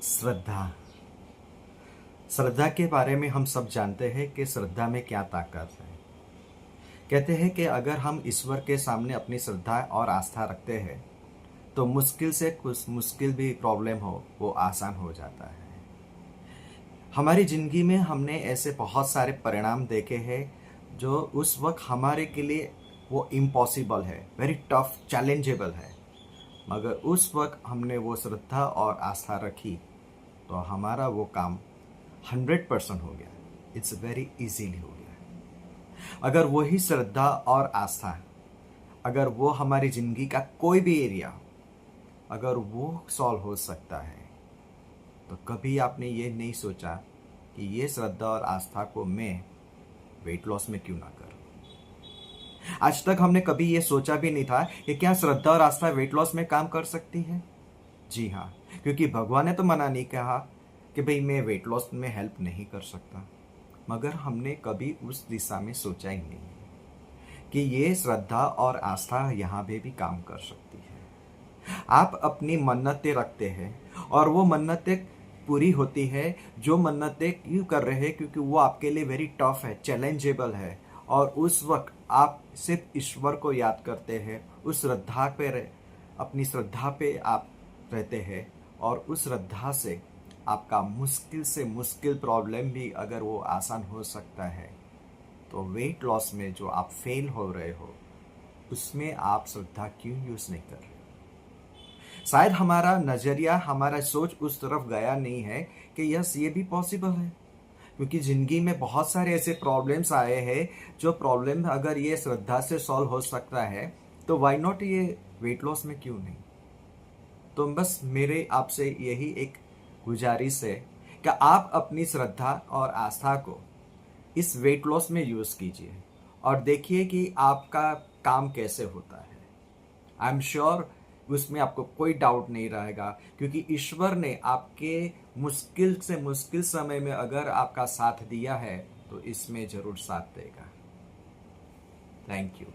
श्रद्धा। श्रद्धा के बारे में हम सब जानते हैं कि श्रद्धा में क्या ताकत है। कहते हैं कि अगर हम ईश्वर के सामने अपनी श्रद्धा और आस्था रखते हैं तो मुश्किल से कुछ मुश्किल भी प्रॉब्लम हो वो आसान हो जाता है। हमारी ज़िंदगी में हमने ऐसे बहुत सारे परिणाम देखे हैं जो उस वक्त हमारे के लिए वो इम्पॉसिबल है, वेरी टफ, चैलेंजेबल है, मगर उस वक्त हमने वो श्रद्धा और आस्था रखी तो हमारा वो काम 100% हो गया। इट्स वेरी इजीली हो गया। अगर वही श्रद्धा और आस्था, अगर वो हमारी ज़िंदगी का कोई भी एरिया अगर वो सॉल्व हो सकता है तो कभी आपने ये नहीं सोचा कि ये श्रद्धा और आस्था को मैं वेट लॉस में क्यों ना करूं। आज तक हमने कभी ये सोचा भी नहीं था कि क्या श्रद्धा और आस्था वेट लॉस में काम कर सकती है। जी हाँ, क्योंकि भगवान ने तो मना नहीं कहा कि भाई मैं वेट लॉस में हेल्प नहीं कर सकता, मगर हमने कभी उस दिशा में सोचा ही नहीं कि ये श्रद्धा और आस्था यहाँ पे भी काम कर सकती है। आप अपनी मन्नतें रखते हैं और वो मन्नतें पूरी होती है। जो मन्नतें क्यों कर रहे हैं? क्योंकि वो आपके लिए वेरी टफ है, चैलेंजेबल है, और उस वक्त आप सिर्फ ईश्वर को याद करते हैं, उस श्रद्धा पे अपनी श्रद्धा पे आप रहते हैं, और उस श्रद्धा से आपका मुश्किल से मुश्किल प्रॉब्लम भी अगर वो आसान हो सकता है तो वेट लॉस में जो आप फेल हो रहे हो उसमें आप श्रद्धा क्यों यूज़ नहीं कर रहे? शायद हमारा नज़रिया, हमारा सोच उस तरफ गया नहीं है कि यस ये भी पॉसिबल है, क्योंकि ज़िंदगी में बहुत सारे ऐसे प्रॉब्लम्स आए हैं जो प्रॉब्लम अगर ये श्रद्धा से सॉल्व हो सकता है तो वाई नॉट ये वेट लॉस में क्यों नहीं। तो बस मेरे आपसे यही एक गुजारिश है कि आप अपनी श्रद्धा और आस्था को इस वेट लॉस में यूज़ कीजिए और देखिए कि आपका काम कैसे होता है। आई एम श्योर उसमें आपको कोई डाउट नहीं रहेगा, क्योंकि ईश्वर ने आपके मुश्किल से मुश्किल समय में अगर आपका साथ दिया है तो इसमें ज़रूर साथ देगा। Thank you.